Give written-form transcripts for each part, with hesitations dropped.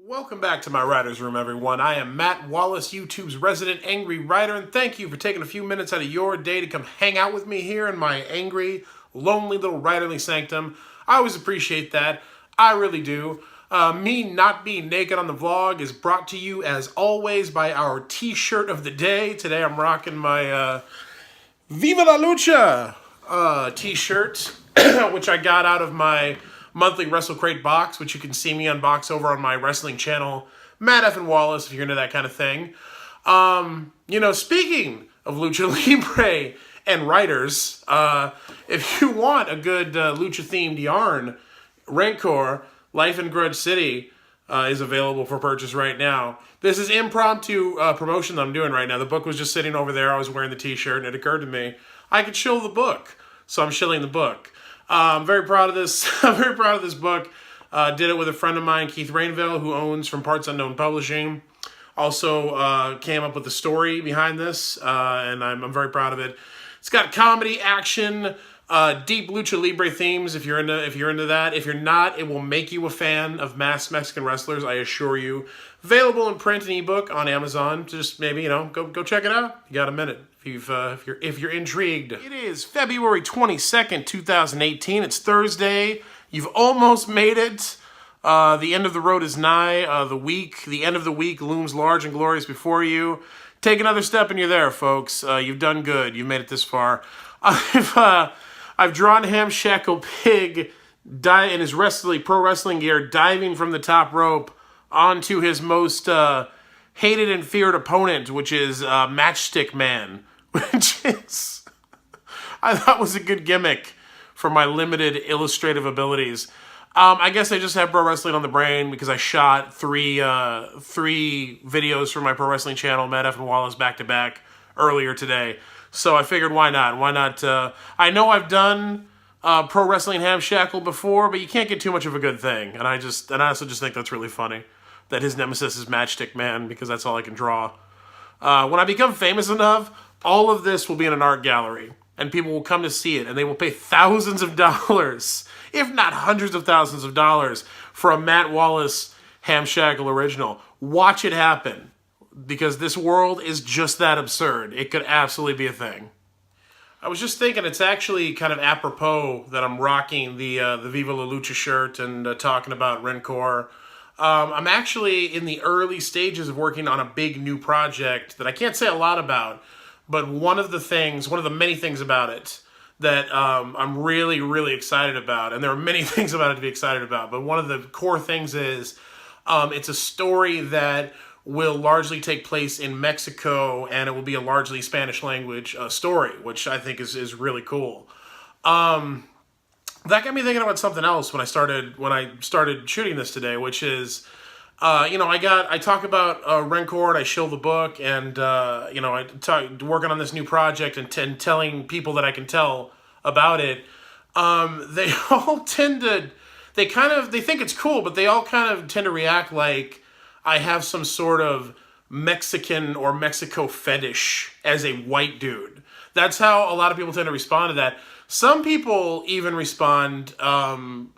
Welcome back to my writer's room, everyone. I am Matt Wallace, YouTube's resident angry writer, and thank you for taking a few minutes out of your day to come hang out with me here in my angry, lonely little writerly sanctum. I always appreciate that. I really do. Me not being naked on the vlog is brought to you, as always, by our t-shirt of the day. Today I'm rocking my Viva la Lucha t-shirt, which I got out of my monthly Wrestle Crate box, which you can see me unbox over on my wrestling channel, Matt F. and Wallace, if you're into that kind of thing. Speaking of Lucha Libre and writers, if you want a good Lucha-themed yarn, Rancor, Life in Grudge City, is available for purchase right now. This is impromptu promotion that I'm doing right now. The book was just sitting over there. I was wearing the t-shirt, and it occurred to me I could shill the book. So I'm shilling the book. I'm very proud of this. I'm very proud of this book. Did it with a friend of mine, Keith Rainville, who owns From Parts Unknown Publishing. Also came up with the story behind this, and I'm very proud of it. It's got comedy, action, deep lucha libre themes. If you're into that, if you're not, it will make you a fan of masked Mexican wrestlers. I assure you. Available in print and ebook on Amazon. Just maybe go check it out. You got a minute. If you're intrigued. It is February 22nd, 2018. It's Thursday. You've almost made it. The end of the road is nigh. The end of the week looms large and glorious before you. Take another step and you're there, folks. You've done good. You've made it this far. I've drawn Hamshackle Pig in his pro wrestling gear, diving from the top rope onto his most hated and feared opponent, which is Matchstick Man, which is, I thought was a good gimmick for my limited illustrative abilities. I guess I just have pro wrestling on the brain because I shot three videos for my pro wrestling channel, Matt F. and Wallace, back to back earlier today. So I figured, why not? Why not? I know I've done pro wrestling Hamshackle before, but you can't get too much of a good thing. And I also just think that's really funny that his nemesis is Matchstick Man, because that's all I can draw. When I become famous enough, all of this will be in an art gallery, and people will come to see it, and they will pay thousands of dollars, if not hundreds of thousands of dollars, for a Matt Wallace Hamshackle original. Watch it happen, because this world is just that absurd. It could absolutely be a thing. I was just thinking it's actually kind of apropos that I'm rocking the Viva La Lucha shirt and talking about Rancor. I'm actually in the early stages of working on a big new project that I can't say a lot about, but one of the many things about it that I'm really, really excited about, and there are many things about it to be excited about, but one of the core things is it's a story that will largely take place in Mexico, and it will be a largely Spanish language story, which I think is really cool. That got me thinking about something else when I started shooting this today, which is, I talk about Rancor, and I shill the book, and I talk working on this new project and telling people that I can tell about it. They all tend to, they think it's cool, but they all kind of tend to react like I have some sort of Mexican or Mexico fetish as a white dude. That's how a lot of people tend to respond to that. Some people even respond,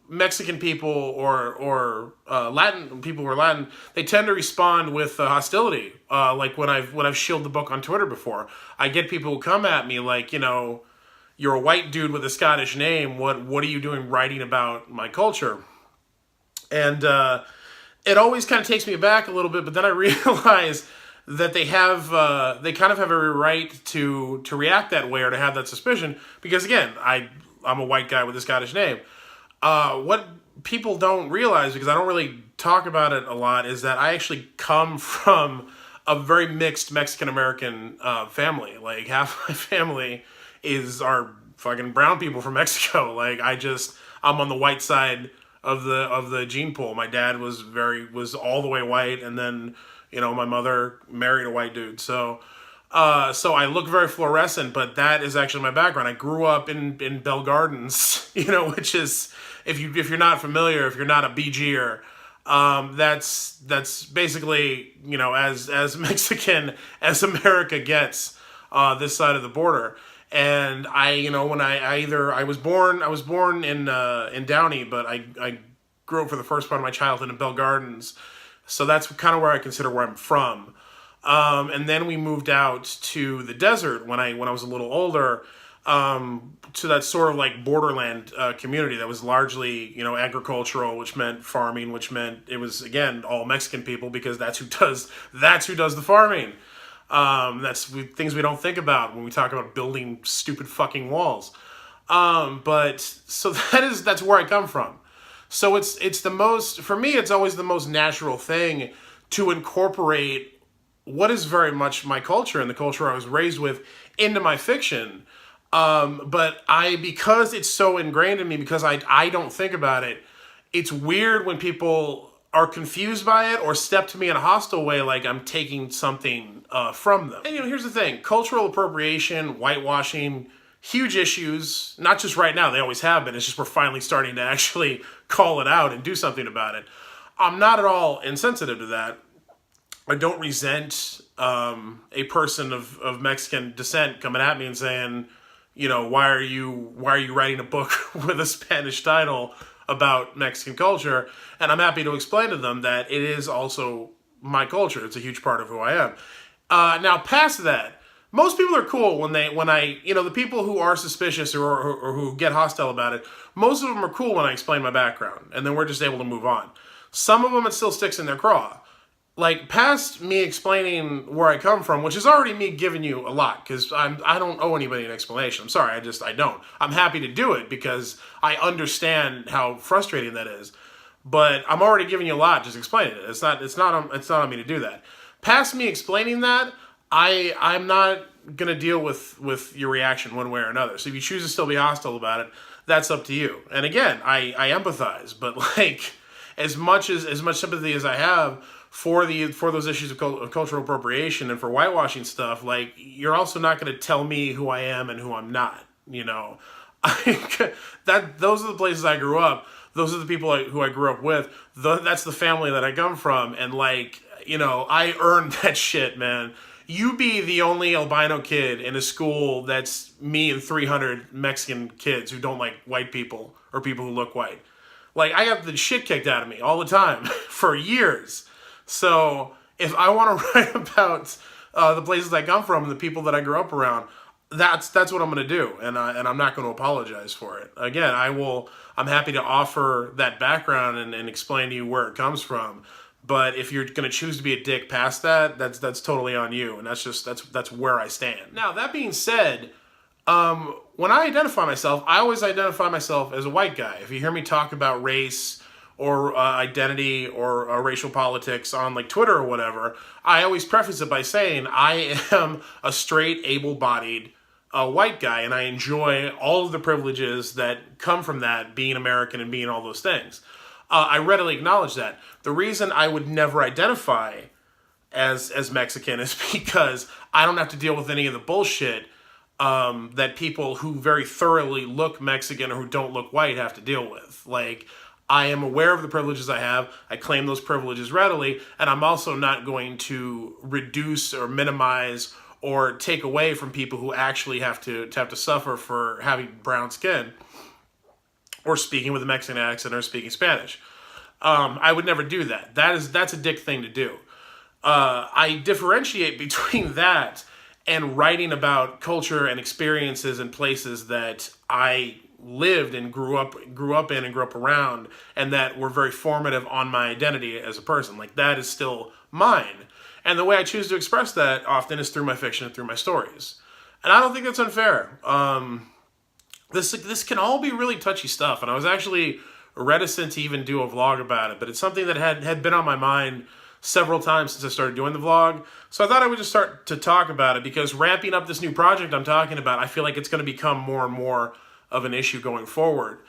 Mexican people or Latin people who are Latin, they tend to respond with hostility. Like when I've shilled the book on Twitter before, I get people who come at me like, you're a white dude with a Scottish name. What are you doing writing about my culture? And it always kind of takes me aback a little bit, but then I realize that they kind of have every right to react that way or to have that suspicion, because again, I'm a white guy with a Scottish name. What people don't realize, because I don't really talk about it a lot, is that I actually come from a very mixed Mexican-American family. Like, half my family are fucking brown people from Mexico. Like, I'm on the white side of the gene pool. My dad was all the way white, and then my mother married a white dude. So I look very fluorescent, but that is actually my background. I grew up in Bell Gardens, which is, if you're not familiar, if you're not a BGer, that's basically, as Mexican as America gets, this side of the border. And I was born in Downey, but I grew up for the first part of my childhood in Bell Gardens, So that's kind of where I consider where I'm from. And then we moved out to the desert when I was a little older, to that sort of like borderland community that was largely, agricultural, which meant farming, which meant it was, again, all Mexican people, because that's who does the farming. That's things we don't think about when we talk about building stupid fucking walls. But so that's where I come from. So it's the most, for me, it's always the most natural thing to incorporate what is very much my culture and the culture I was raised with into my fiction. But because it's so ingrained in me, because I don't think about it, it's weird when people are confused by it or step to me in a hostile way, like I'm taking something from them. And here's the thing: cultural appropriation, whitewashing, huge issues. Not just right now; they always have been. It's just we're finally starting to actually call it out and do something about it. I'm not at all insensitive to that. I don't resent a person of Mexican descent coming at me and saying, why are you writing a book with a Spanish title about Mexican culture? And I'm happy to explain to them that it is also my culture. It's a huge part of who I am. Now, past that, most people are cool when the people who are suspicious or who get hostile about it, most of them are cool when I explain my background, and then we're just able to move on. Some of them, it still sticks in their craw. Like, past me explaining where I come from, which is already me giving you a lot, because I don't owe anybody an explanation. I'm sorry, I don't. I'm happy to do it because I understand how frustrating that is. But I'm already giving you a lot just explaining it. It's not on me to do that. Past me explaining that, I'm not gonna deal with your reaction one way or another. So if you choose to still be hostile about it, that's up to you. And again, I empathize, but like as much sympathy as I have for those issues of cultural appropriation and for whitewashing stuff, like, you're also not going to tell me who I am and who I'm not. Those are the places I grew up. Those are the people who I grew up with. That's the family that I come from, and I earned that shit, man. You be the only albino kid in a school that's me and 300 Mexican kids who don't like white people or people who look white. Like, I got the shit kicked out of me all the time for years. So if I want to write about the places I come from and the people that I grew up around, that's what I'm going to do, and I'm not going to apologize for it. Again, I'm happy to offer that background and explain to you where it comes from. But if you're going to choose to be a dick past that, that's totally on you, and that's where I stand. Now, that being said, when I identify myself, I always identify myself as a white guy. If you hear me talk about race or identity or racial politics on like Twitter or whatever, I always preface it by saying I am a straight, able-bodied white guy, and I enjoy all of the privileges that come from that, being American and being all those things. I readily acknowledge that. The reason I would never identify as Mexican is because I don't have to deal with any of the bullshit that people who very thoroughly look Mexican or who don't look white have to deal with. Like, I am aware of the privileges I have. I claim those privileges readily, and I'm also not going to reduce or minimize or take away from people who actually have to suffer for having brown skin or speaking with a Mexican accent or speaking Spanish. I would never do that. That's a dick thing to do. I differentiate between that and writing about culture and experiences and places that I lived and grew up in and grew up around, and that were very formative on my identity as a person. Like, that is still mine. And the way I choose to express that often is through my fiction and through my stories. And I don't think that's unfair. This can all be really touchy stuff, and I was actually reticent to even do a vlog about it, but it's something that had been on my mind several times since I started doing the vlog. So I thought I would just start to talk about it, because ramping up this new project I'm talking about, I feel like it's going to become more and more of an issue going forward.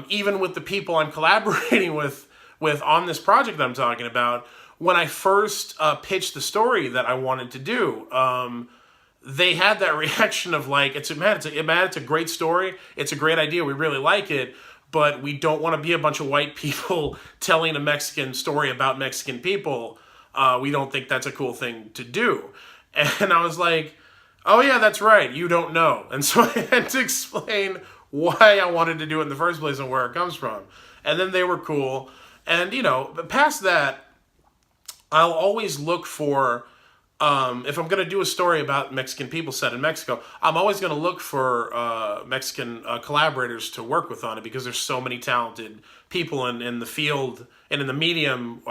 Even with the people I'm collaborating with on this project that I'm talking about, when I first pitched the story that I wanted to do, they had that reaction of like, it's a great story, it's a great idea, we really like it, but we don't want to be a bunch of white people telling a Mexican story about Mexican people. We don't think that's a cool thing to do. And I was like, oh yeah, that's right, you don't know. And so I had to explain why I wanted to do it in the first place and where it comes from. And then they were cool. And, but past that, I'll always look for, if I'm going to do a story about Mexican people set in Mexico, I'm always going to look for Mexican collaborators to work with on it, because there's so many talented people in the field and in the medium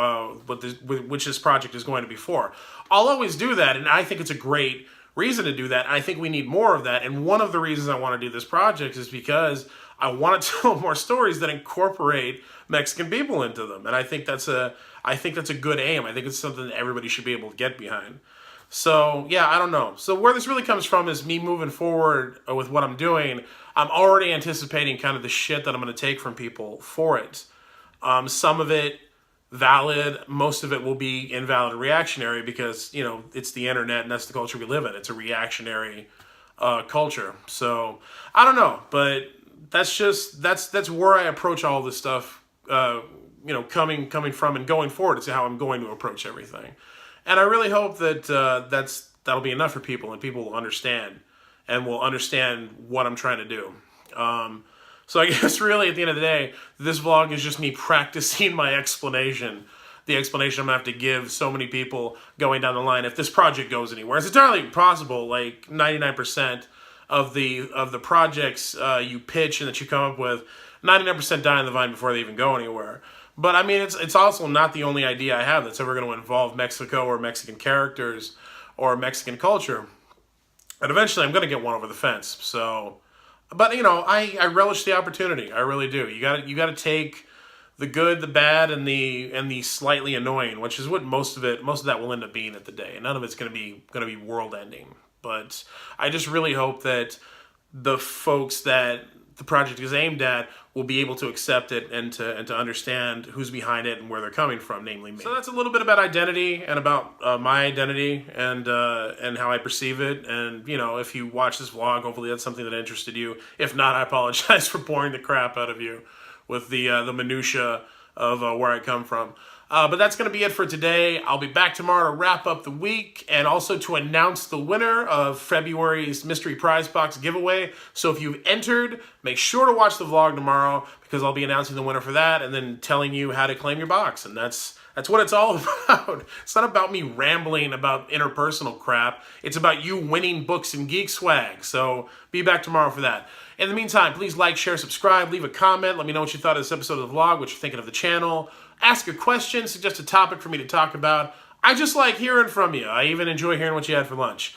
which this project is going to be for. I'll always do that, and I think it's a great reason to do that. I think we need more of that, and one of the reasons I want to do this project is because I want to tell more stories that incorporate Mexican people into them, and I think that's a good aim. I think it's something that everybody should be able to get behind. So yeah, I don't know. So where this really comes from is me moving forward with what I'm doing. I'm already anticipating kind of the shit that I'm going to take from people for it. Some of it valid, most of it will be invalid and reactionary, because it's the internet and that's the culture we live in. It's a reactionary culture. So I don't know, but that's where I approach all this stuff. Coming from and going forward, it's how I'm going to approach everything. And I really hope that that'll be enough for people, and people will understand what I'm trying to do. So I guess really at the end of the day, this vlog is just me practicing my explanation. The explanation I'm going to have to give so many people going down the line if this project goes anywhere. It's entirely possible, like 99% of the projects you pitch and that you come up with, 99% die on the vine before they even go anywhere. But I mean, it's also not the only idea I have that's ever going to involve Mexico or Mexican characters or Mexican culture. And eventually I'm going to get one over the fence. So, but I relish the opportunity. I really do. You got to take the good, the bad, and the slightly annoying, which is what most of that will end up being at the day. None of it's going to be world ending. But I just really hope that the folks that the project is aimed at will be able to accept it and to understand who's behind it and where they're coming from, namely me. So that's a little bit about identity and about my identity and how I perceive it. And if you watch this vlog, hopefully that's something that interested you. If not, I apologize for boring the crap out of you with the minutia of where I come from. But that's going to be it for today. I'll be back tomorrow to wrap up the week and also to announce the winner of February's Mystery Prize Box giveaway. So if you've entered, make sure to watch the vlog tomorrow, because I'll be announcing the winner for that and then telling you how to claim your box. And that's what it's all about. It's not about me rambling about interpersonal crap. It's about you winning books and geek swag. So be back tomorrow for that. In the meantime, please like, share, subscribe, leave a comment. Let me know what you thought of this episode of the vlog, what you're thinking of the channel. Ask a question, suggest a topic for me to talk about. I just like hearing from you. I even enjoy hearing what you had for lunch.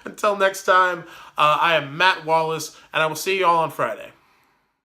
Until next time, I am Matt Wallace, and I will see you all on Friday.